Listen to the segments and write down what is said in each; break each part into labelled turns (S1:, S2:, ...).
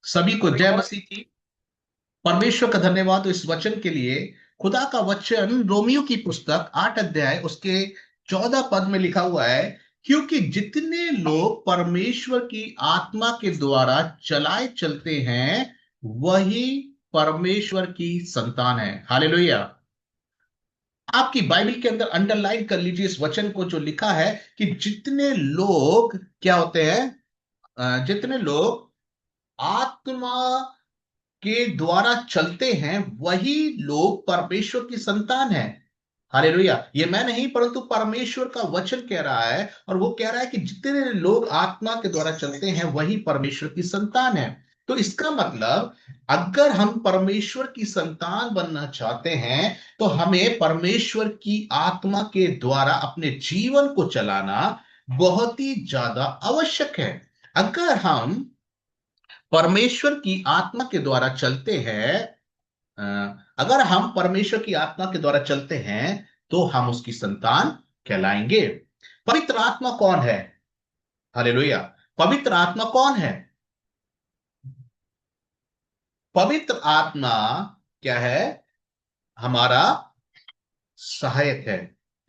S1: सभी को जय मसीह की। परमेश्वर का धन्यवाद हो इस वचन के लिए। खुदा का वचन रोमियो की पुस्तक 8 अध्याय उसके 14 पद में लिखा हुआ है, क्योंकि जितने लोग परमेश्वर की आत्मा के द्वारा चलाए चलते हैं वही परमेश्वर की संतान है। हालेलुया। आपकी बाइबल के अंदर अंडरलाइन कर लीजिए इस वचन को जो लिखा है कि जितने लोग क्या होते हैं, जितने लोग आत्मा के द्वारा चलते हैं वही लोग परमेश्वर की संतान है। हालेलुया। ये मैं नहीं परंतु परमेश्वर का वचन कह रहा है, और वो कह रहा है कि जितने लोग आत्मा के द्वारा चलते हैं वही परमेश्वर की संतान है। तो इसका मतलब, अगर हम परमेश्वर की संतान बनना चाहते हैं तो हमें परमेश्वर की आत्मा के द्वारा अपने जीवन को चलाना बहुत ही ज्यादा आवश्यक है। अगर हम परमेश्वर की आत्मा के द्वारा चलते हैं, अगर हम परमेश्वर की आत्मा के द्वारा चलते हैं तो हम उसकी संतान कहलाएंगे। पवित्र आत्मा कौन है? हालेलुया। पवित्र आत्मा कौन है? पवित्र आत्मा क्या है? हमारा सहायक है।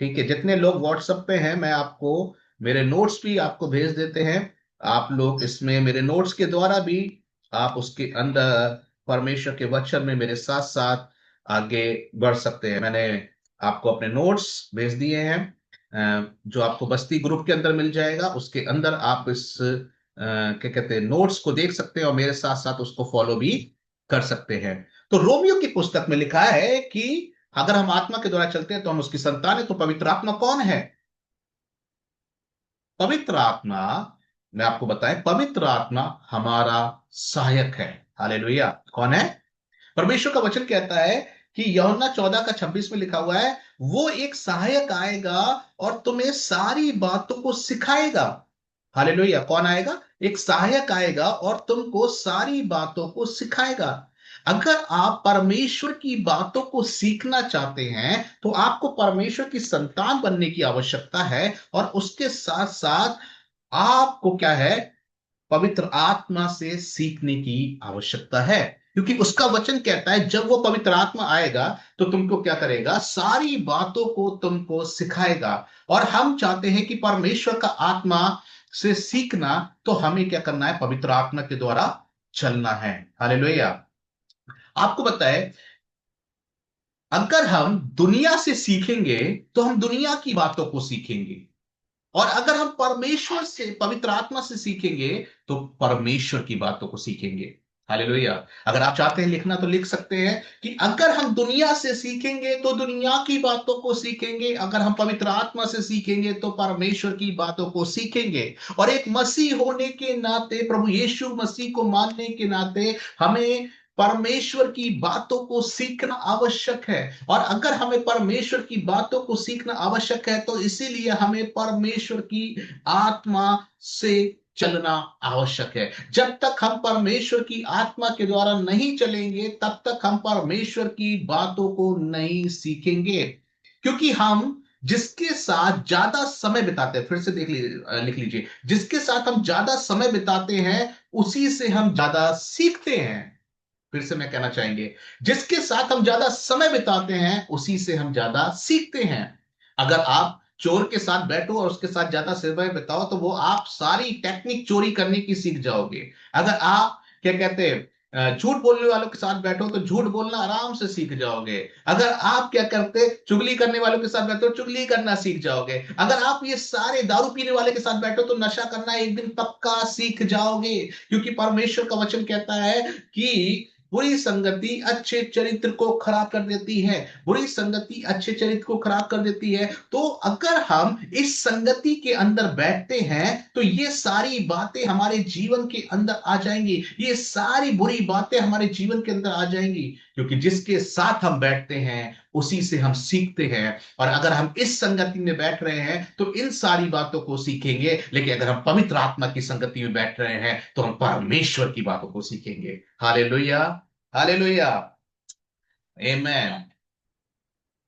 S1: ठीक है, जितने लोग व्हाट्सएप पे हैं, मैं आपको मेरे नोट्स भी आपको भेज देते हैं। आप लोग इसमें मेरे नोट्स के द्वारा भी आप उसके अंदर परमेश्वर के वचन में मेरे साथ साथ आगे बढ़ सकते हैं। मैंने आपको अपने नोट्स भेज दिए हैं, जो आपको बस्ती ग्रुप के अंदर मिल जाएगा। उसके अंदर आप इस क्या कहते हैं, नोट्स को देख सकते हैं और मेरे साथ साथ उसको फॉलो भी कर सकते हैं। तो रोमियो की पुस्तक में लिखा है कि अगर हम आत्मा के द्वारा चलते हैं तो हम उसकी संतान है। तो पवित्र आत्मा कौन है? पवित्र आत्मा, मैं आपको बताएं, पवित्र आत्मा हमारा सहायक है। हालेलुया। कौन है? परमेश्वर का वचन कहता है कि यूहन्ना 14 का 26 में लिखा हुआ है, वो एक सहायक आएगा और तुम्हें सारी बातों को सिखाएगा। हालेलुया। कौन आएगा? एक सहायक आएगा और तुमको सारी बातों को सिखाएगा। अगर आप परमेश्वर की बातों को सीखना चाहते हैं तो आपको परमेश्वर की संतान बनने की आवश्यकता है, और उसके साथ साथ आपको क्या है, पवित्र आत्मा से सीखने की आवश्यकता है। क्योंकि उसका वचन कहता है जब वो पवित्र आत्मा आएगा तो तुमको क्या करेगा, सारी बातों को तुमको सिखाएगा। और हम चाहते हैं कि परमेश्वर का आत्मा से सीखना, तो हमें क्या करना है, पवित्र आत्मा के द्वारा चलना है। हालेलुया। आपको बताए, अगर हम दुनिया से सीखेंगे तो हम दुनिया की बातों को सीखेंगे, और अगर हम परमेश्वर से, पवित्र आत्मा से सीखेंगे तो परमेश्वर की बातों को सीखेंगे। हालेलुया। अगर आप चाहते हैं लिखना तो लिख सकते हैं कि अगर हम दुनिया से सीखेंगे तो दुनिया की बातों को सीखेंगे, अगर हम पवित्र आत्मा से सीखेंगे तो परमेश्वर की बातों को सीखेंगे। और एक मसीह होने के नाते, प्रभु यीशु मसीह को मानने के नाते, हमें परमेश्वर की बातों को सीखना आवश्यक है। और अगर हमें परमेश्वर की बातों को सीखना आवश्यक है तो इसीलिए हमें परमेश्वर की आत्मा से चलना आवश्यक है। जब तक हम परमेश्वर की आत्मा के द्वारा नहीं चलेंगे तब तक हम परमेश्वर की बातों को नहीं सीखेंगे। क्योंकि हम जिसके साथ ज्यादा समय बिताते हैं, फिर से लिख लीजिए, जिसके साथ हम ज्यादा समय बिताते हैं उसी से हम ज्यादा सीखते हैं। फिर से मैं कहना चाहेंगे, जिसके साथ हम ज्यादा समय बिताते हैं उसी से हम ज्यादा सीखते हैं। अगर आप चोर के साथ बैठो और उसके साथ ज्यादा समय बिताओ तो वो आप सारी टेक्निक चोरी करने की सीख जाओगे। अगर आप क्या कहते हैं, झूठ बोलने वालों के साथ बैठो तो झूठ बोलना आराम से सीख जाओगे। अगर आप क्या करते, चुगली करने वालों के साथ बैठो, चुगली करना सीख जाओगे। अगर आप ये सारे दारू पीने वाले के साथ बैठो तो नशा करना एक दिन पक्का सीख जाओगे। क्योंकि परमेश्वर का वचन कहता है कि बुरी संगति अच्छे चरित्र को खराब कर देती है। बुरी संगति अच्छे चरित्र को खराब कर देती है। तो अगर हम इस संगति के अंदर बैठते हैं तो ये सारी बातें हमारे जीवन के अंदर आ जाएंगी, ये सारी बुरी बातें हमारे जीवन के अंदर आ जाएंगी। क्योंकि जिसके साथ हम बैठते हैं उसी से हम सीखते हैं। और अगर हम इस संगति में बैठ रहे हैं तो इन सारी बातों को सीखेंगे, लेकिन अगर हम पवित्र आत्मा की संगति में बैठ रहे हैं तो हम परमेश्वर की बातों को सीखेंगे। हालेलुया। हालेलुया। आमेन।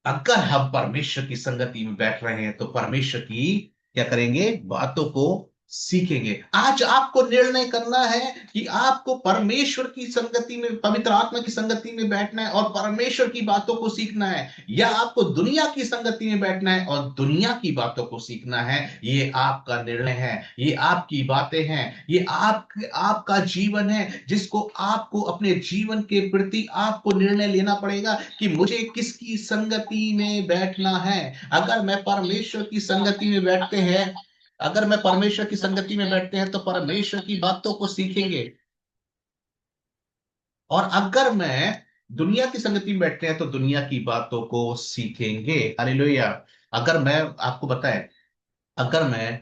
S1: अगर हम परमेश्वर की संगति में बैठ रहे हैं तो परमेश्वर की क्या करेंगे, बातों को सीखेंगे। आज आपको निर्णय करना है कि आपको परमेश्वर की संगति में, पवित्र आत्मा की संगति में बैठना है और परमेश्वर की बातों को सीखना है, या आपको दुनिया की संगति में बैठना है और दुनिया की बातों को सीखना है। ये आपका निर्णय है, ये आपकी बातें हैं, ये आपका जीवन है, जिसको आपको अपने जीवन के प्रति आपको निर्णय लेना पड़ेगा कि मुझे किसकी संगति में बैठना है। अगर मैं परमेश्वर की संगति में बैठते हैं, अगर मैं परमेश्वर की संगति में बैठते हैं तो परमेश्वर की बातों को सीखेंगे। और अगर मैं दुनिया की संगति में बैठते हैं तो दुनिया की बातों को सीखेंगे। हालेलुया। अगर मैं आपको बताएं, अगर मैं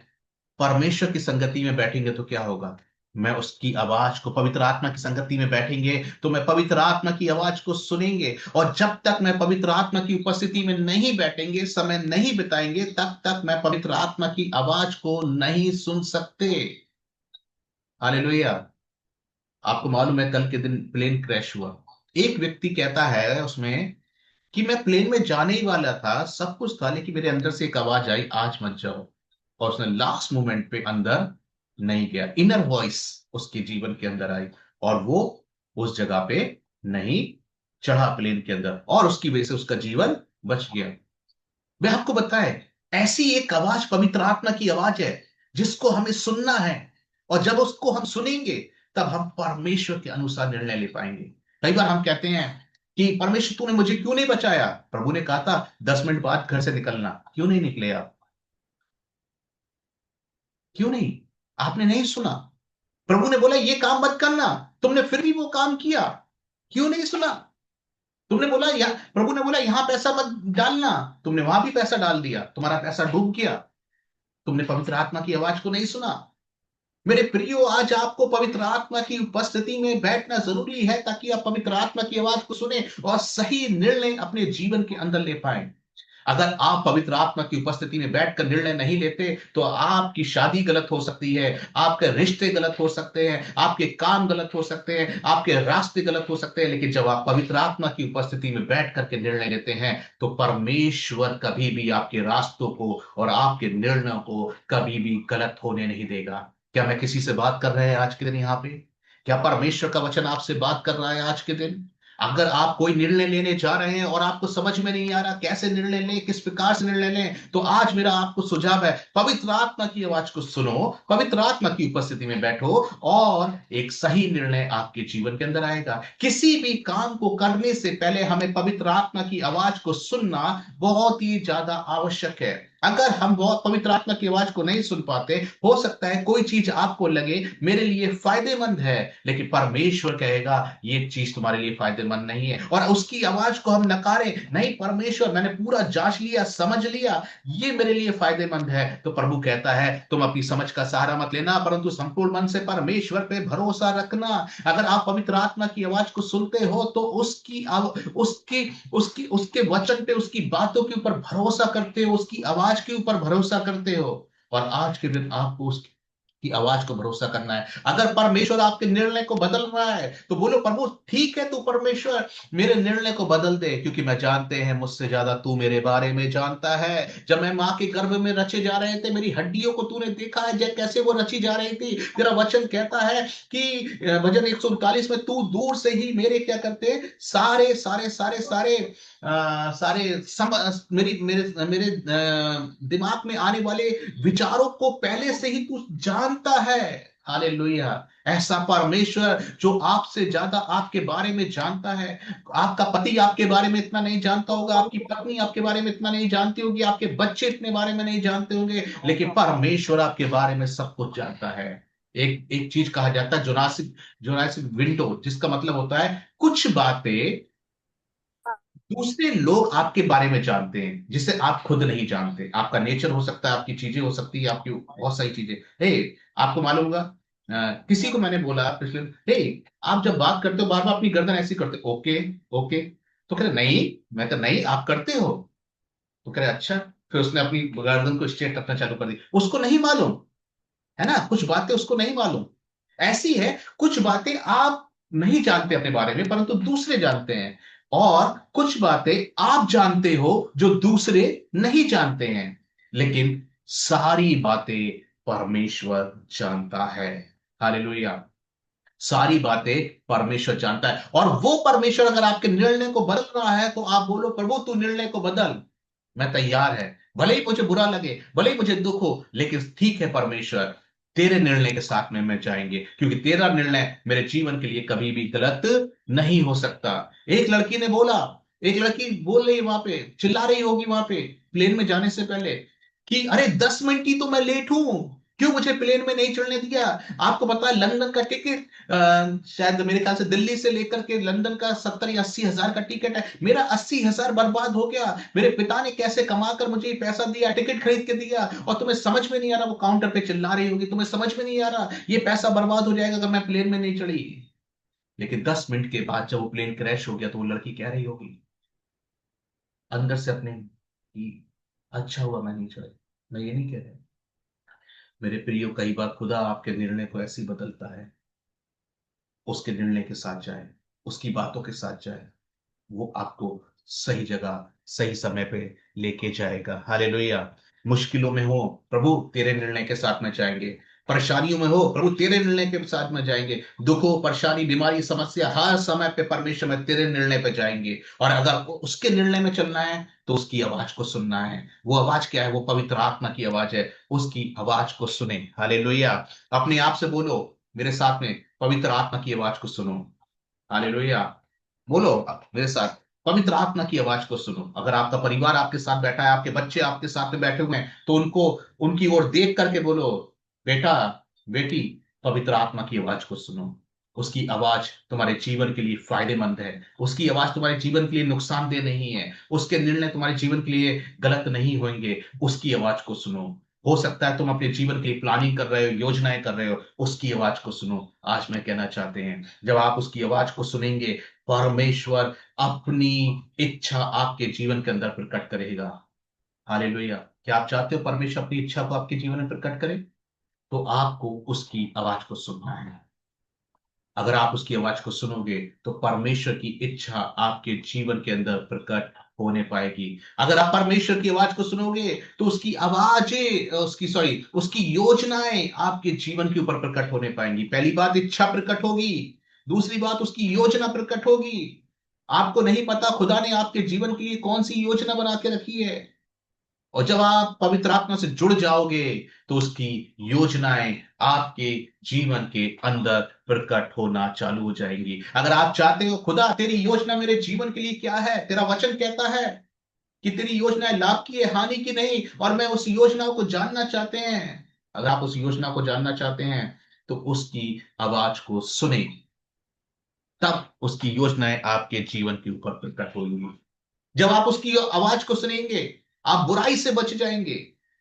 S1: परमेश्वर की संगति में बैठेंगे तो क्या होगा? मैं उसकी आवाज को, पवित्र आत्मा की संगति में बैठेंगे तो मैं पवित्र आत्मा की आवाज को सुनेंगे। और जब तक मैं पवित्र आत्मा की उपस्थिति में नहीं बैठेंगे, समय नहीं बिताएंगे, तब तक मैं पवित्र आत्मा की आवाज को नहीं सुन सकते। हालेलुया। आपको मालूम है, कल के दिन प्लेन क्रैश हुआ। एक व्यक्ति कहता है उसमें कि मैं प्लेन में जाने ही वाला था, सब कुछ था, लेकिन मेरे अंदर से एक आवाज आई, आज मत जाओ। और उसने लास्ट मोमेंट पे अंदर नहीं गया। इनर वॉइस उसके जीवन के अंदर आई और वो उस जगह पे नहीं चढ़ा प्लेन के अंदर, और उसकी वजह से उसका जीवन बच गया। मैं आपको बताए, ऐसी एक आवाज पवित्र आत्मा की आवाज है जिसको हमें सुनना है। और जब उसको हम सुनेंगे तब हम परमेश्वर के अनुसार निर्णय ले पाएंगे। कई बार हम कहते हैं कि परमेश्वर तूने मुझे क्यों नहीं बचाया? प्रभु ने कहा था 10 मिनट बाद घर से निकलना, क्यों नहीं निकले आप? क्यों नहीं? आपने नहीं सुना। प्रभु ने बोला ये काम मत करना, तुमने फिर भी वो काम किया, क्यों नहीं सुना? तुमने बोला, या प्रभु ने बोला यहां पैसा मत डालना, तुमने वहां भी पैसा डाल दिया, तुम्हारा पैसा डूब गया। तुमने पवित्र आत्मा की आवाज को नहीं सुना। मेरे प्रियो, आज आपको पवित्र आत्मा की उपस्थिति में बैठना जरूरी है ताकि आप पवित्र आत्मा की आवाज को सुने और सही निर्णय अपने जीवन के अंदर ले पाए। अगर आप पवित्र आत्मा की उपस्थिति में बैठकर निर्णय नहीं लेते तो आपकी शादी गलत हो सकती है, आपके रिश्ते गलत हो सकते हैं, आपके काम गलत हो सकते हैं, आपके रास्ते गलत हो सकते हैं। लेकिन जब आप पवित्र आत्मा की उपस्थिति में बैठ करके निर्णय लेते हैं तो परमेश्वर कभी भी आपके रास्तों को और आपके निर्णयों को कभी भी गलत होने नहीं देगा। क्या मैं किसी से बात कर रहे हैं आज के दिन यहाँ पे? क्या परमेश्वर का वचन आपसे बात कर रहा है आज के दिन? अगर आप कोई निर्णय लेने जा रहे हैं और आपको समझ में नहीं आ रहा कैसे निर्णय लें, किस प्रकार से निर्णय लें, तो आज मेरा आपको सुझाव है, पवित्र आत्मा की आवाज को सुनो, पवित्र आत्मा की उपस्थिति में बैठो और एक सही निर्णय आपके जीवन के अंदर आएगा। किसी भी काम को करने से पहले हमें पवित्र आत्मा की आवाज को सुनना बहुत ही ज्यादा आवश्यक है। अगर हम बहुत पवित्र आत्मा की आवाज को नहीं सुन पाते, हो सकता है कोई चीज आपको लगे मेरे लिए फायदेमंद है, लेकिन परमेश्वर कहेगा ये चीज तुम्हारे लिए फायदेमंद नहीं है, और उसकी आवाज को हम नकारें, नहीं परमेश्वर मैंने पूरा जांच लिया, समझ लिया, ये मेरे लिए फायदेमंद है। तो प्रभु कहता है तुम अपनी समझ का सहारा मत लेना, परंतु संपूर्ण मन से परमेश्वर पे भरोसा रखना। अगर आप पवित्र आत्मा की आवाज को सुनते हो तो उसकी उसकी उसके वचन पे, उसकी बातों के ऊपर भरोसा करते हो, उसकी आवाज के ऊपर भरोसा करते हो। और आज के दिन आपको उसकी की आवाज को भरोसा करना है। अगर परमेश्वर आपके निर्णय को बदल रहा है तो बोलो प्रभु ठीक है, तू परमेश्वर मेरे निर्णय को बदल दे, क्योंकि मैं जानते हैं मुझसे ज्यादा तू मेरे बारे में जानता है। जब मैं मां के गर्भ में रचे जा रहे थे, मेरी हड्डियों को तूने देखा है जब कैसे वो रची जा रही थी। तेरा वचन कहता है कि भजन 139 में तू दूर से ही मेरे क्या करते, सारे सारे सारे सारे सारे मेरी मेरे मेरे दिमाग में आने वाले विचारों को पहले से ही तू जानता है। हालेलुया। ऐसा परमेश्वर जो आपसे ज्यादा आपके बारे में जानता है। आपका पति आपके बारे में इतना नहीं जानता होगा, आपकी पत्नी आपके बारे में इतना नहीं जानती होगी, आपके बच्चे इतने बारे में नहीं जानते होंगे, लेकिन परमेश्वर आपके बारे में सब कुछ जानता है। एक एक चीज कहा जाता है जोनासिक जोनासिक विंडो, जिसका मतलब होता है कुछ बातें दूसरे लोग आपके बारे में जानते हैं जिसे आप खुद नहीं जानते। आपका नेचर हो सकता है, आपकी चीजें हो सकती है, आपकी बहुत सारी चीजें। हे, आपको मालूम होगा, किसी को मैंने बोला पिछले, हे, आप जब बात करते हो बार बार अपनी गर्दन ऐसी करते हो, ओके ओके। तो कह रहे नहीं, मैं कहा नहीं आप करते हो। तो कह रहे अच्छा। फिर उसने अपनी गर्दन को स्ट्रेट रखना चालू कर दी। उसको नहीं मालूम, है ना, कुछ बातें उसको नहीं मालूम। ऐसी है, कुछ बातें आप नहीं जानते अपने बारे में परंतु दूसरे जानते हैं, और कुछ बातें आप जानते हो जो दूसरे नहीं जानते हैं। लेकिन सारी बातें परमेश्वर जानता है। हालेलुया। सारी बातें परमेश्वर जानता है, और वो परमेश्वर अगर आपके निर्णय को बदल रहा है तो आप बोलो, प्रभु तू निर्णय को बदल, मैं तैयार है। भले ही मुझे बुरा लगे, भले ही मुझे दुख हो, लेकिन ठीक है परमेश्वर, तेरे निर्णय के साथ में मैं जाएंगे, क्योंकि तेरा निर्णय मेरे जीवन के लिए कभी भी गलत नहीं हो सकता। एक लड़की ने बोला, एक लड़की बोल रही है वहां पे, चिल्ला रही होगी वहां पे प्लेन में जाने से पहले कि अरे 10 मिनट ही तो मैं लेट हूं, क्यों मुझे प्लेन में नहीं चढ़ने दिया। आपको पता है लंदन का टिकट, शायद मेरे ख्याल से दिल्ली से लेकर के लंदन का 70 या 80 हजार का टिकट है, मेरा 80 हजार बर्बाद हो गया। मेरे पिता ने कैसे कमा कर मुझे ये पैसा दिया, टिकट खरीद के दिया, और तुम्हें समझ में नहीं आ रहा। वो काउंटर पे चिल्ला रही होगी, तुम्हें समझ में नहीं आ रहा ये पैसा बर्बाद हो जाएगा अगर मैं प्लेन में नहीं चढ़ी। लेकिन 10 मिनट के बाद जब वो प्लेन क्रैश हो गया तो वो लड़की कह रही होगी अंदर से अपने कि अच्छा हुआ मैं नहीं चढ़ी। मैं ये नहीं कह रहा, मेरे प्रियो, कई बार खुदा आपके निर्णय को ऐसे ही बदलता है, उसके निर्णय के साथ जाए, उसकी बातों के साथ जाए, वो आपको सही जगह सही समय पे लेके जाएगा। हालेलुया। मुश्किलों में हो, प्रभु तेरे निर्णय के साथ में जाएंगे। परेशानियों में हो, प्रभु तेरे निर्णय के साथ में जाएंगे। दुख हो, परेशानी, बीमारी, समस्या, हर समय पे परमेश्वर में तेरे निर्णय पे जाएंगे। और अगर उसके निर्णय में चलना है तो उसकी आवाज को सुनना है। वो आवाज क्या है? वो पवित्र आत्मा की आवाज है। उसकी आवाज को सुने। हालेलुया। अपने आप से बोलो मेरे साथ में, पवित्र आत्मा की आवाज को सुनो। हालेलुया। बोलो मेरे साथ, पवित्र आत्मा की आवाज को सुनो। अगर आपका परिवार आपके साथ बैठा है, आपके बच्चे आपके साथ में बैठे हुए हैं, तो उनको, उनकी ओर देख करके बोलो, बेटा, बेटी, पवित्र आत्मा की आवाज को सुनो। उसकी आवाज तुम्हारे जीवन के लिए फायदेमंद है। उसकी आवाज तुम्हारे जीवन के लिए नुकसानदेह नहीं है। उसके निर्णय तुम्हारे जीवन के लिए गलत नहीं होंगे। उसकी आवाज को सुनो। हो सकता है तुम अपने जीवन के लिए प्लानिंग कर रहे हो, योजनाएं कर रहे हो, उसकी आवाज को सुनो। आज मैं कहना चाहते हैं, जब आप उसकी आवाज को सुनेंगे, परमेश्वर अपनी इच्छा आपके जीवन के अंदर प्रकट करेगा। हालेलुया। क्या आप चाहते हो परमेश्वर अपनी इच्छा को आपके जीवन में प्रकट करे? तो आपको उसकी आवाज को सुनना है। अगर आप उसकी आवाज को सुनोगे तो परमेश्वर की इच्छा आपके जीवन के अंदर प्रकट होने पाएगी। अगर आप परमेश्वर की आवाज को सुनोगे तो उसकी आवाजें, उसकी सॉरी उसकी योजनाएं आपके जीवन के ऊपर प्रकट होने पाएंगी। पहली बात इच्छा प्रकट होगी, दूसरी बात उसकी योजना प्रकट होगी। आपको नहीं पता खुदा ने आपके जीवन के लिए कौन सी योजना बना के रखी है। और जब आप पवित्र आत्मा से जुड़ जाओगे तो उसकी योजनाएं आपके जीवन के अंदर प्रकट होना चालू हो जाएंगी। अगर आप चाहते हो खुदा तेरी योजना मेरे जीवन के लिए क्या है, तेरा वचन कहता है कि तेरी योजनाएं लाभ की है, हानि की नहीं, और मैं उस योजना को जानना चाहते हैं। अगर आप उस योजना को जानना चाहते हैं तो उसकी आवाज को सुने, तब उसकी योजनाएं आपके जीवन के ऊपर प्रकट होंगी। जब आप उसकी आवाज को सुनेंगे, आप बुराई से बच जाएंगे।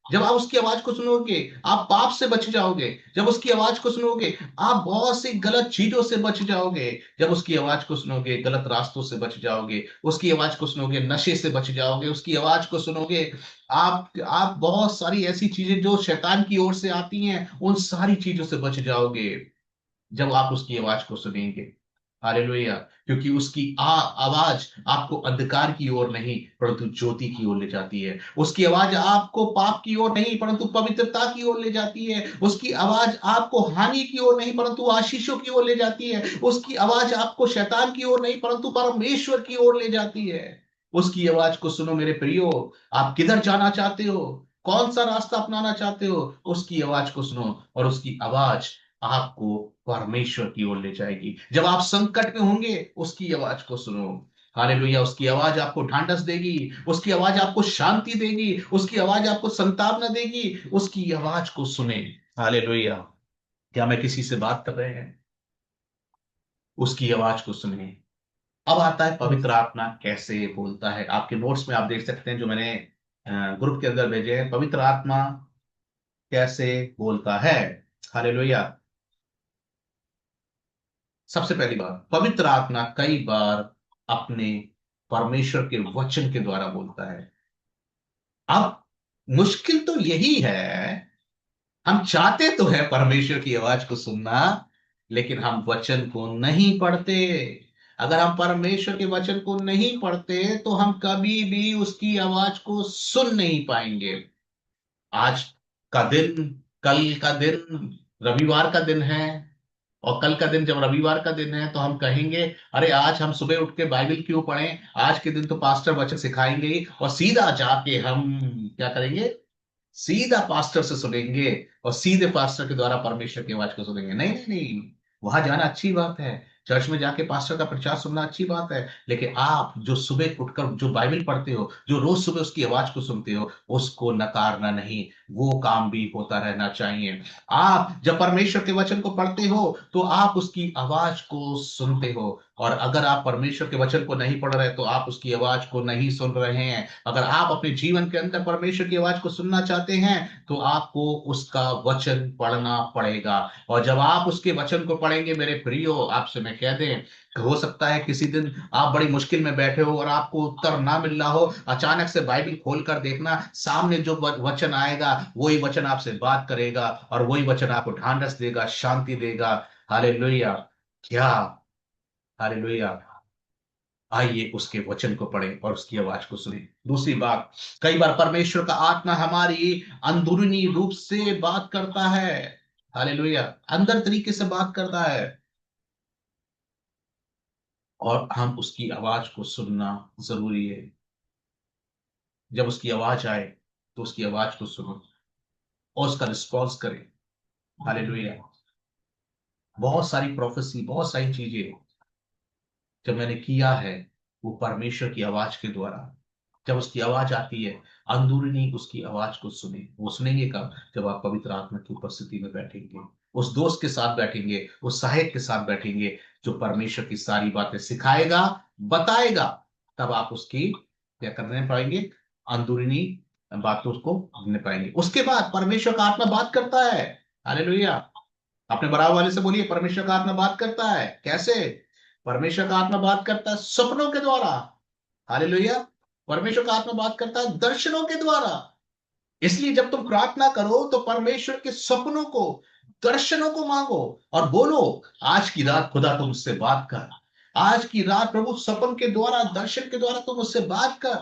S1: जब आप उसकी आवाज को सुनोगे, आप पाप से बच जाओगे। जब उसकी आवाज को सुनोगे, आप बहुत सी गलत चीजों से बच जाओगे। जब उसकी आवाज को सुनोगे, गलत रास्तों से बच जाओगे। उसकी आवाज को सुनोगे, नशे से बच जाओगे। उसकी आवाज को सुनोगे, आप बहुत सारी ऐसी चीजें जो शैतान की ओर से आती हैं, उन सारी चीजों से बच जाओगे जब आप उसकी आवाज को सुनेंगे। हालेलुया। क्योंकि उसकी आवाज आपको अंधकार की ओर नहीं परंतु ज्योति की ओर ले जाती है। उसकी आवाज आपको पाप की ओर नहीं परंतु पवित्रता की ओर ले जाती है। उसकी आवाज आपको हानि की ओर नहीं परंतु आशीषों की ओर ले जाती है। उसकी आवाज आपको शैतान की ओर नहीं परंतु परमेश्वर की ओर ले जाती है। उसकी आवाज को सुनो मेरे प्रियो। आप किधर जाना चाहते हो, कौन सा रास्ता अपनाना चाहते हो, उसकी आवाज को सुनो, और उसकी आवाज आपको परमेश्वर की ओर ले जाएगी। जब आप संकट में होंगे, उसकी आवाज को सुनो। हालेलुया। उसकी आवाज आपको ढांढस देगी, उसकी आवाज आपको शांति देगी, उसकी आवाज आपको संतावना देगी। उसकी आवाज को सुने। हालेलुया। क्या मैं किसी से बात कर रहे हैं? उसकी आवाज को सुने। अब आता है पवित्र आत्मा कैसे बोलता है। आपके नोट्स में आप देख सकते हैं जो मैंने ग्रुप के अंदर भेजे हैं, पवित्र आत्मा कैसे बोलता है। हालेलुया। सबसे पहली बात, पवित्र आत्मा कई बार अपने परमेश्वर के वचन के द्वारा बोलता है। अब मुश्किल तो यही है, हम चाहते तो है परमेश्वर की आवाज को सुनना, लेकिन हम वचन को नहीं पढ़ते। अगर हम परमेश्वर के वचन को नहीं पढ़ते तो हम कभी भी उसकी आवाज को सुन नहीं पाएंगे। आज का दिन कल का दिन रविवार का दिन है, और कल का दिन जब रविवार का दिन है तो हम कहेंगे अरे आज हम सुबह उठ के बाइबल क्यों पढ़ें, आज के दिन तो पास्टर वचन सिखाएंगे ही, और सीधा जाके हम क्या करेंगे, सीधा पास्टर से सुनेंगे और सीधे पास्टर के द्वारा परमेश्वर की आवाज को सुनेंगे। नहीं नहीं नहीं, वहां जाना अच्छी बात है, चर्च में जाके पास्टर का प्रचार सुनना अच्छी बात है, लेकिन आप जो सुबह उठकर जो बाइबल पढ़ते हो, जो रोज सुबह उसकी आवाज को सुनते हो, उसको नकारना नहीं, वो काम भी होता रहना चाहिए। आप जब परमेश्वर के वचन को पढ़ते हो तो आप उसकी आवाज को सुनते हो, और अगर आप परमेश्वर के वचन को नहीं पढ़ रहे तो आप उसकी आवाज को नहीं सुन रहे हैं। अगर आप अपने जीवन के अंदर परमेश्वर की आवाज को सुनना चाहते हैं तो आपको उसका वचन पढ़ना पड़ेगा। और जब आप उसके वचन को पढ़ेंगे मेरे प्रियो, आपसे मैं कह दें, हो सकता है किसी दिन आप बड़ी मुश्किल में बैठे हो और आपको उत्तर ना मिल रहा हो, अचानक से बाइबल खोल कर देखना, सामने जो वचन आएगा वही वचन आपसे बात करेगा, और वही वचन आपको ढांढस देगा, शांति देगा। हालेलुया। क्या? हालेलुया। आइए उसके वचन को पढ़ें और उसकी आवाज को सुने। दूसरी बात, कई बार परमेश्वर का आत्मा हमारी अंदरूनी रूप से बात करता है। हालेलुया। अंदर तरीके से बात करता है, और हम उसकी आवाज को सुनना जरूरी है। जब उसकी आवाज आए तो उसकी आवाज को सुनो और उसका रिस्पॉन्स करें। हालेलुया। बहुत सारी प्रोफेसी, बहुत सारी चीजें जब मैंने किया है वो परमेश्वर की आवाज के द्वारा। जब उसकी आवाज आती है, अंदरूनी उसकी आवाज को सुने। वो सुनेंगे कब? जब आप पवित्र आत्मा की उपस्थिति में बैठेंगे, उस दोस्त के साथ बैठेंगे, उस सहायक के साथ बैठेंगे जो परमेश्वर की सारी बातें सिखाएगा, बताएगा। तब आप उसकी क्या करने पाएंगे, अंदरूनी बातों को सुनने पाएंगे। उसके बाद परमेश्वर का आत्मा बात करता है। हालेलुया। अपने बराबर वाले से बोलिए, परमेश्वर का आत्मा बात करता है। कैसे? परमेश्वर का आत्मा बात करता है सपनों के द्वारा। हालेलुया। परमेश्वर का आत्मा बात करता है दर्शनों के द्वारा। इसलिए जब तुम प्रार्थना करो तो परमेश्वर के सपनों को, दर्शनों को मांगो, और बोलो आज की रात खुदा तुम मुझसे बात कर। आज की रात प्रभु सपन के द्वारा, दर्शन के द्वारा तुम मुझसे बात कर,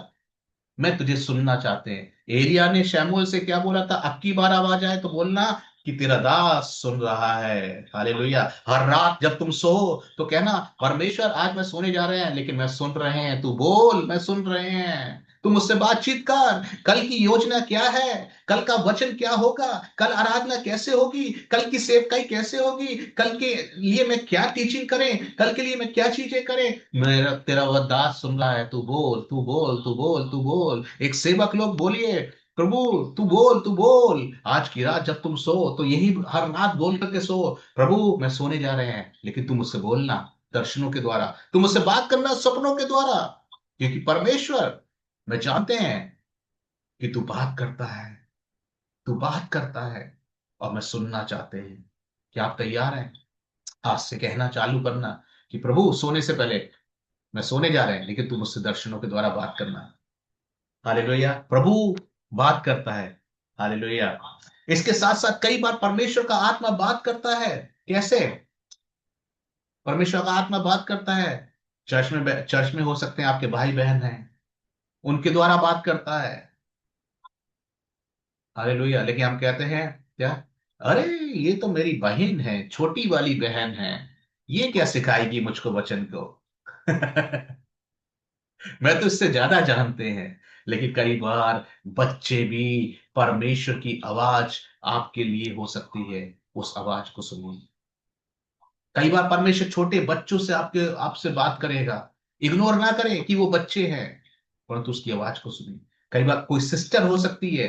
S1: मैं तुझे सुनना चाहते हैं। एलिया ने शमूएल से क्या बोला था? अब की बार आवाज आए तो बोलना कि तेरा दास सुन रहा है। हालेलुया। हर रात जब तुम सो तो कहना परमेश्वर आज मैं सोने जा रहे हैं लेकिन मैं सुन रहे हैं, तू बोल मैं सुन रहे हैं, तू मुझसे बातचीत कर। कल की योजना क्या है, कल का वचन क्या होगा, कल आराधना कैसे होगी, कल की सेवकाई कैसे होगी, कल के लिए मैं क्या टीचिंग करें, कल के लिए मैं क्या चीजें करें। मेरा तेरा वह दास सुन रहा है, तू बोल तू बोल तू बोल तू बोल। एक सेवक लोग बोलिए, प्रभु तू बोल तू बोल। आज की रात जब तुम सो तो यही हर रात बोल करके सो, प्रभु मैं सोने जा रहे हैं लेकिन तुम मुझसे बोलना दर्शनों के द्वारा, तुम मुझसे बात करना सपनों के द्वारा। क्योंकि परमेश्वर मैं जानते हैं कि तू बात करता है, तू बात करता है, और मैं सुनना चाहते हैं। क्या आप तैयार हैं आज से कहना चालू करना कि प्रभु सोने से पहले, मैं सोने जा रहे हैं लेकिन तू मुझसे दर्शनों के द्वारा बात करना। हालेलुया। प्रभु बात करता है। हालेलुया। इसके साथ साथ कई बार परमेश्वर का आत्मा बात करता है। कैसे? परमेश्वर का आत्मा बात करता है, चर्च में हो सकते हैं, आपके भाई बहन हैं, उनके द्वारा बात करता है। हालेलुया। लेकिन हम कहते हैं क्या? अरे ये तो मेरी बहन है, छोटी वाली बहन है, ये क्या सिखाएगी मुझको वचन को। मैं तो इससे ज्यादा जानते हैं। लेकिन कई बार बच्चे भी, परमेश्वर की आवाज आपके लिए हो सकती है, उस आवाज को सुनिए। कई बार परमेश्वर छोटे बच्चों से आपसे बात करेगा। इग्नोर ना करें कि वो बच्चे हैं, परंतु उसकी आवाज को सुनिए। कई बार कोई सिस्टर हो सकती है,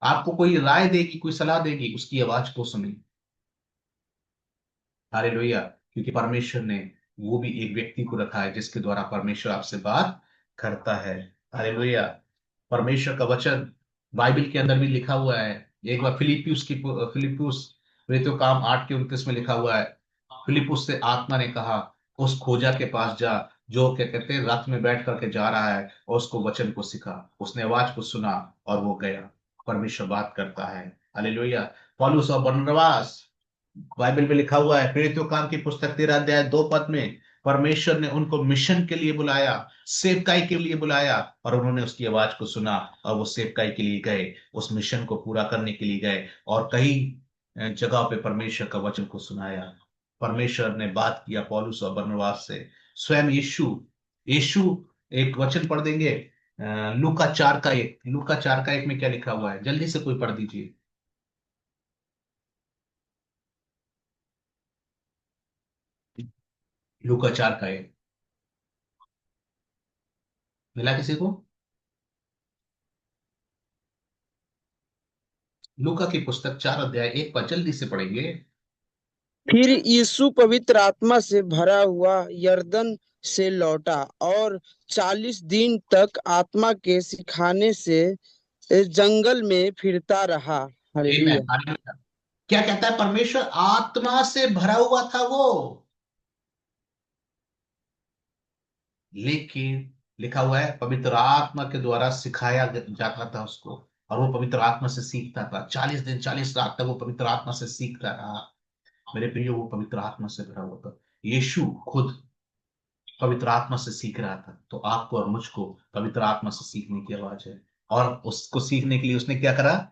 S1: आपको कोई राय देगी, कोई सलाह देगी, उसकी आवाज को सुनिए। हालेलुया। क्योंकि परमेश्वर ने वो भी एक व्यक्ति को रखा है जिसके द्वारा परमेश्वर आपसे बात करता है। हालेलुया। परमेश्वर का वचन बाइबल के अंदर भी लिखा हुआ है। एक बार फिलिपियुस प्रेरितों काम 8 के 29 में लिखा हुआ है, फिलिपुस से आत्मा ने कहा उस खोजा के पास जा जो क्या कहते हैं रथ में बैठ करके जा रहा है, और उसको वचन को सिखा। उसने आवाज को सुना और वो गया। परमेश्वर बात करता है। हालेलुया। पौलुस और बरनबास, बाइबल में लिखा हुआ है प्रेरितों काम की पुस्तक 13 अध्याय 2 पद में, परमेश्वर ने उनको मिशन के लिए बुलाया, सेवकाई के लिए बुलाया, और उन्होंने उसकी आवाज को सुना और वो सेवकाई के लिए गए, उस मिशन को पूरा करने के लिए गए। और कई जगह पे परमेश्वर का वचन को सुनाया। परमेश्वर ने बात किया पौलुस और बरनबास से। स्वयं यीशु यीशु एक वचन पढ़ देंगे, लूका 4 का 1 में क्या लिखा हुआ है, जल्दी से कोई पढ़ दीजिए। लूका 4 का 1 मिला किसी को? लूका की पुस्तक 4 अध्याय 1 पर जल्दी से पढ़ेंगे।
S2: फिर यीशु पवित्र आत्मा से भरा हुआ यरदन से लौटा और 40 दिन तक आत्मा के सिखाने से जंगल में फिरता रहा। हालेलुया।
S1: आमीन। क्या कहता है? परमेश्वर आत्मा से भरा हुआ था वो, लेकिन लिखा हुआ है पवित्र आत्मा के द्वारा सिखाया जाता था उसको, और वो पवित्र आत्मा से सीखता था। 40 दिन 40 रात तक वो पवित्र आत्मा से सीखता रहा। मेरे प्रियो, वो पवित्र आत्मा से भरा हुआ था। यीशु खुद पवित्र आत्मा से सीख रहा था। तो आपको और मुझको पवित्र आत्मा से सीखने की आवाज है। और उसको सीखने के लिए उसने क्या करा?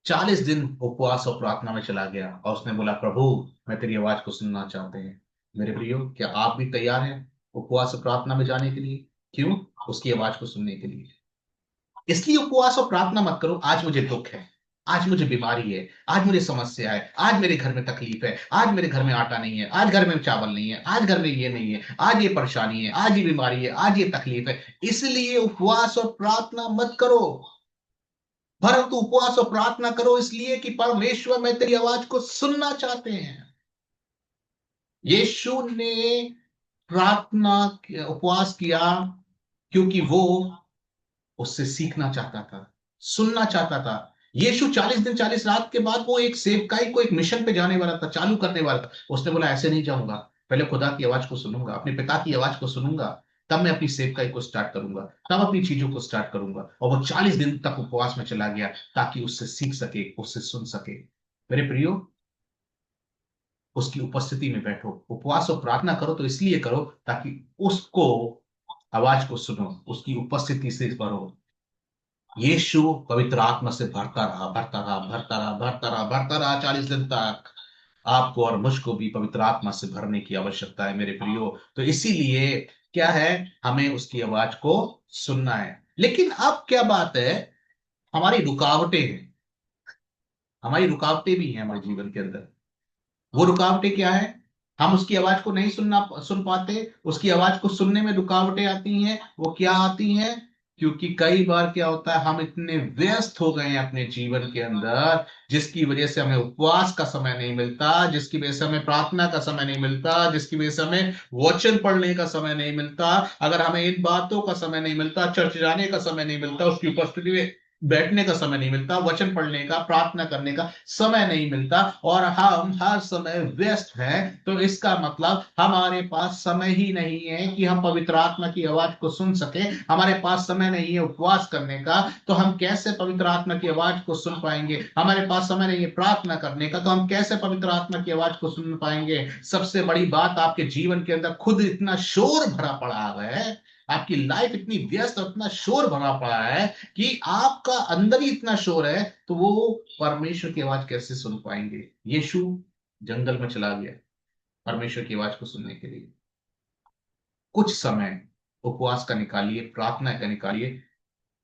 S1: 40 दिन उपवास और प्रार्थना में चला गया, और उसने बोला, प्रभु मैं तेरी आवाज को सुनना चाहते हैं। मेरे प्रियो, क्या आप भी तैयार हैं उपवास और प्रार्थना में जाने के लिए? क्यों? उसकी आवाज को सुनने के लिए। इसलिए उपवास और प्रार्थना मत करो, आज मुझे दुख है, आज मुझे बीमारी है, आज मुझे समस्या है, आज मेरे घर में तकलीफ है, आज मेरे घर में आटा नहीं है, आज घर में चावल नहीं है, आज घर में ये नहीं है, आज ये परेशानी है, आज ये बीमारी है, आज ये तकलीफ है। इसलिए उपवास और प्रार्थना मत करो, परंतु उपवास और प्रार्थना करो इसलिए कि परमेश्वर में तेरी आवाज को सुनना चाहते हैं। यीशु ने प्रार्थना उपवास किया क्योंकि वो उससे सीखना चाहता था, सुनना चाहता था। यीशु 40 दिन 40 रात के बाद वो एक सेवकाई को, एक मिशन पे जाने वाला था, चालू करने वाला था। उसने बोला, ऐसे नहीं जाऊंगा, पहले खुदा की आवाज को सुनूंगा, अपने पिता की आवाज को सुनूंगा, तब मैं अपनी सेवकाई को स्टार्ट करूंगा, तब अपनी चीजों को स्टार्ट करूंगा। और वो 40 दिन तक उपवास में चला गया ताकि उससे सीख सके, उससे सुन सके। मेरे प्रियो, उसकी उपस्थिति में बैठो, उपवास और प्रार्थना करो तो इसलिए करो ताकि उसको आवाज को सुनो, उसकी उपस्थिति से भरो। यीशु पवित्र आत्मा से भरता रहा, भरता रहा, भरता रहा, भरता रहा, भरता रहा 40 दिन तक। आपको और मुझको भी पवित्र आत्मा से भरने की आवश्यकता है मेरे प्रियो। तो इसीलिए क्या है, हमें उसकी आवाज को सुनना है। लेकिन अब क्या बात है, हमारी रुकावटें हैं, हमारी रुकावटें भी हैं हमारे जीवन के अंदर। वो रुकावटें क्या है? हम उसकी आवाज को नहीं सुन पाते। उसकी आवाज को सुनने में रुकावटें आती हैं। वो क्या आती हैं? क्योंकि कई बार क्या होता है, हम इतने व्यस्त हो गए हैं अपने जीवन के अंदर, जिसकी वजह से हमें उपवास का समय नहीं मिलता, जिसकी वजह से हमें प्रार्थना का समय नहीं मिलता, जिसकी वजह से हमें वचन पढ़ने का समय नहीं मिलता। अगर हमें इन बातों का समय नहीं मिलता, चर्च जाने का समय नहीं मिलता, उसकी उपस्थिति में बैठने का समय नहीं मिलता, वचन पढ़ने का, प्रार्थना करने का समय नहीं मिलता, और हम हर समय व्यस्त हैं, तो इसका मतलब हमारे पास समय ही नहीं है कि हम पवित्र आत्मा की आवाज को सुन सके। हमारे पास समय नहीं है उपवास करने का, तो हम कैसे पवित्र आत्मा की आवाज को सुन पाएंगे? हमारे पास समय नहीं है प्रार्थना करने का, तो हम कैसे पवित्र आत्मा की आवाज को सुन पाएंगे? सबसे बड़ी बात, आपके जीवन के अंदर खुद इतना शोर भरा पड़ा है, आपकी लाइफ इतनी व्यस्त और इतना शोर भरा पड़ा है कि आपका अंदर ही इतना शोर है, तो वो परमेश्वर की आवाज कैसे सुन पाएंगे? यीशु जंगल में चला गया परमेश्वर की आवाज को सुनने के लिए। कुछ समय उपवास का निकालिए, प्रार्थना का निकालिए।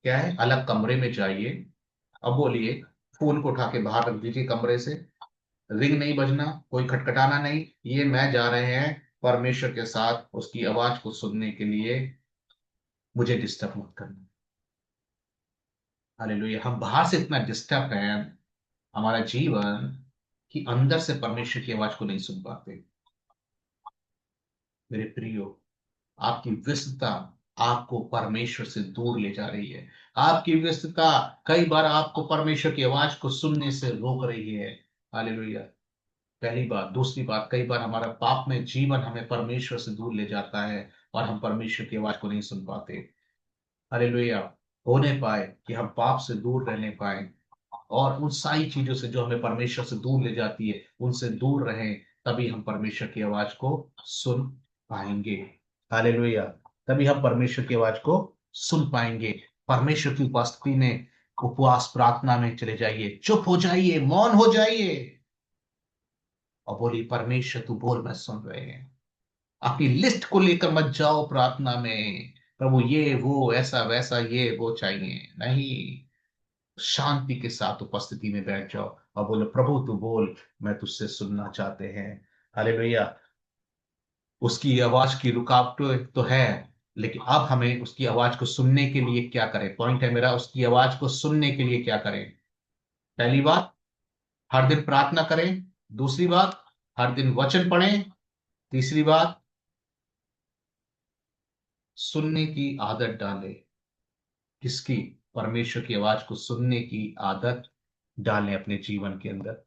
S1: क्या है, अलग कमरे में जाइए। अब बोलिए, फोन को उठा के बाहर रख दीजिए कमरे से। रिंग नहीं बजना, कोई खटखटाना नहीं। ये मैं जा रहे हैं परमेश्वर के साथ उसकी आवाज को सुनने के लिए, मुझे डिस्टर्ब मत करना। हालेलुया। हम बाहर से इतना डिस्टर्ब हैं, हमारा जीवन, कि अंदर से परमेश्वर की आवाज को नहीं सुन पाते। मेरे प्रियो, आपकी व्यस्तता आपको परमेश्वर से दूर ले जा रही है। आपकी व्यस्तता कई बार आपको परमेश्वर की आवाज को सुनने से रोक रही है। हालेलुया। पहली बात। दूसरी बात, कई बार हमारा पाप में जीवन हमें परमेश्वर से दूर ले जाता है, और हम परमेश्वर की आवाज को नहीं सुन पाते। हालेलुया। होने पाए कि हम पाप से दूर रहने पाए, और उन सारी चीजों से जो हमें परमेश्वर से दूर ले जाती है, उनसे दूर रहें, तभी हम परमेश्वर की आवाज को सुन पाएंगे। हालेलुया। तभी हम परमेश्वर की आवाज को सुन पाएंगे। परमेश्वर की उपस्थिति में उपवास प्रार्थना में चले जाइए, चुप हो जाइए, मौन हो जाइए। और बोली, परमेश्वर तू बोल, मैं सुन रहे हैं। अपनी लिस्ट को लेकर मत जाओ प्रार्थना में, प्रभु ये वो ऐसा वैसा ये वो चाहिए नहीं। शांति के साथ उपस्थिति में बैठ जाओ और बोलो, प्रभु तू बोल, मैं तुझसे सुनना चाहते हैं। हालेलुया। उसकी आवाज की रुकावट तो है, लेकिन अब हमें उसकी आवाज को सुनने के लिए क्या करें? पॉइंट है मेरा, उसकी आवाज को सुनने के लिए क्या करें? पहली बात, हर दिन प्रार्थना करें। दूसरी बात, हर दिन वचन पढ़ें। तीसरी बात, सुनने की आदत डालें। किसकी? परमेश्वर की आवाज को सुनने की आदत डालें अपने जीवन के अंदर।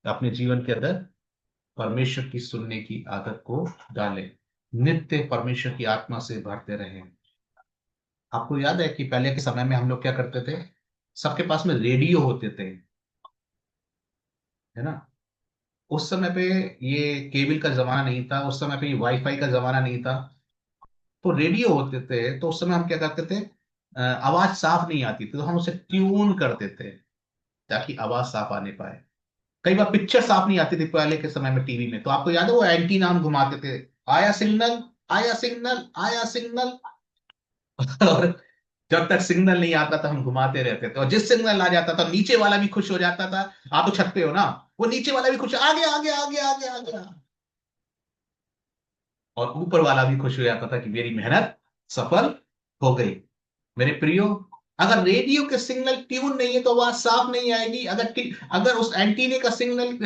S1: अपने जीवन के अंदर परमेश्वर की सुनने की आदत को डालें। नित्य परमेश्वर की आत्मा से भरते रहें। आपको याद है कि पहले के समय में हम लोग क्या करते थे? सबके पास में रेडियो होते थे, है ना? उस समय पे ये केबल का जमाना नहीं था, उस समय पे ये वाईफाई का जमाना नहीं था। तो रेडियो होते थे, तो उस समय हम क्या करते थे? आवाज साफ नहीं आती थी तो हम उसे ट्यून करते थे ताकि आवाज साफ आने पाए। कई बार पिक्चर साफ नहीं आती थी पहले के समय में टीवी में, तो आपको याद है वो एंटीना हम घुमाते थे, आया सिग्नल, आया सिग्नल, आया सिग्नल। और जब तक सिग्नल नहीं आता था हम घुमाते रहते थे, और जिस सिग्नल आ जाता था नीचे वाला भी खुश हो जाता था। आप तो छत पे हो ना, वो नीचे वाला भी खुश, आगे आगे आगे आगे आगे। और ऊपर वाला भी खुश हो जाता था कि मेरी मेहनत सफल हो गई। मेरे प्रियो, अगर रेडियो के सिग्नल ट्यून नहीं है तो आवाज साफ नहीं आएगी। अगर उस एंटीने का सिग्नल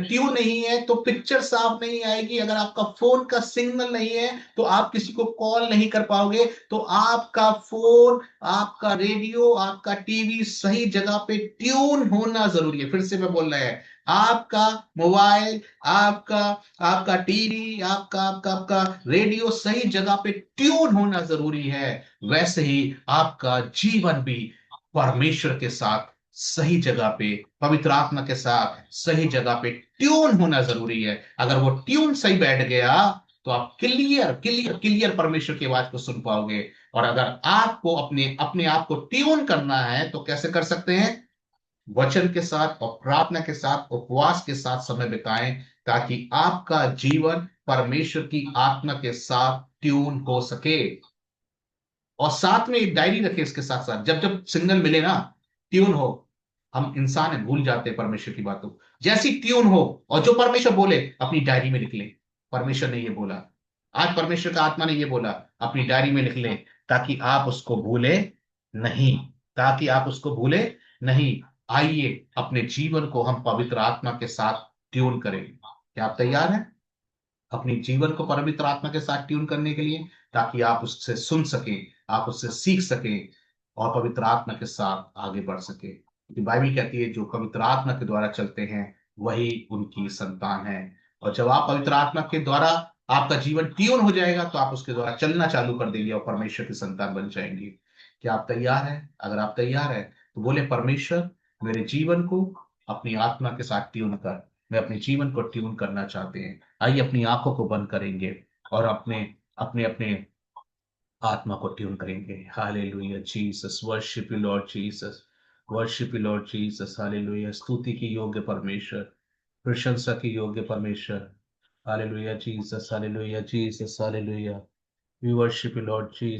S1: ट्यून नहीं है तो पिक्चर साफ नहीं आएगी। अगर आपका फोन का सिग्नल नहीं है तो आप किसी को कॉल नहीं कर पाओगे। तो आपका फोन, आपका रेडियो, आपका टीवी सही जगह पे ट्यून होना जरूरी है। फिर से मैं बोल रहा है, आपका मोबाइल, आपका आपका टीवी, आपका आपका आपका रेडियो सही जगह पे ट्यून होना जरूरी है। वैसे ही आपका जीवन भी परमेश्वर के साथ सही जगह पे, पवित्र आत्मा के साथ सही जगह पे ट्यून होना जरूरी है। अगर वो ट्यून सही बैठ गया तो आप क्लियर क्लियर क्लियर परमेश्वर की आवाज को सुन पाओगे। और अगर आपको अपने अपने आप को ट्यून करना है तो कैसे कर सकते हैं? वचन के साथ और प्रार्थना के साथ, उपवास के साथ समय बिताएं, ताकि आपका जीवन परमेश्वर की आत्मा के साथ ट्यून हो सके। और साथ में एक डायरी रखे इसके साथ साथ, जब जब सिग्नल मिले ना, ट्यून हो। हम इंसान है, भूल जाते हैं परमेश्वर की बातों। जैसी ट्यून हो और जो परमेश्वर बोले अपनी डायरी में लिख ले। परमेश्वर ने ये बोला, आज परमेश्वर का आत्मा ने ये बोला, अपनी डायरी में लिख ले, ताकि आप उसको भूले नहीं। ताकि आप उसको भूले नहीं। आइए अपने जीवन को हम पवित्र आत्मा के साथ ट्यून करें। क्या आप तैयार हैं अपने जीवन को पवित्र आत्मा के साथ ट्यून करने के लिए, ताकि आप उससे सुन सकें, आप उससे सीख सकें और पवित्र आत्मा के साथ आगे बढ़ सके? क्योंकि बाइबल कहती है जो पवित्र आत्मा के द्वारा चलते हैं वही उनकी संतान है। और जब आप पवित्र आत्मा के द्वारा, आपका जीवन ट्यून हो जाएगा तो आप उसके द्वारा चलना चालू कर देंगे और परमेश्वर की संतान बन जाएंगे। क्या आप तैयार हैं? अगर आप तैयार हैं तो बोले, परमेश्वर मेरे जीवन को अपनी आत्मा के साथ ट्यून कर। मैं अपने जीवन को ट्यून करना चाहते हैं। आइए अपनी आंखों को बंद करेंगे और अपने अपने अपने आत्मा को ट्यून करेंगे। Hallelujah Jesus, worship you Lord Jesus, worship you Lord Jesus. Hallelujah, स्तुति की योग्य परमेश्वर, प्रशंसा की योग्य परमेश्वर। Hallelujah Jesus, hallelujah Jesus, hallelujah. We worship you Lord Jesus.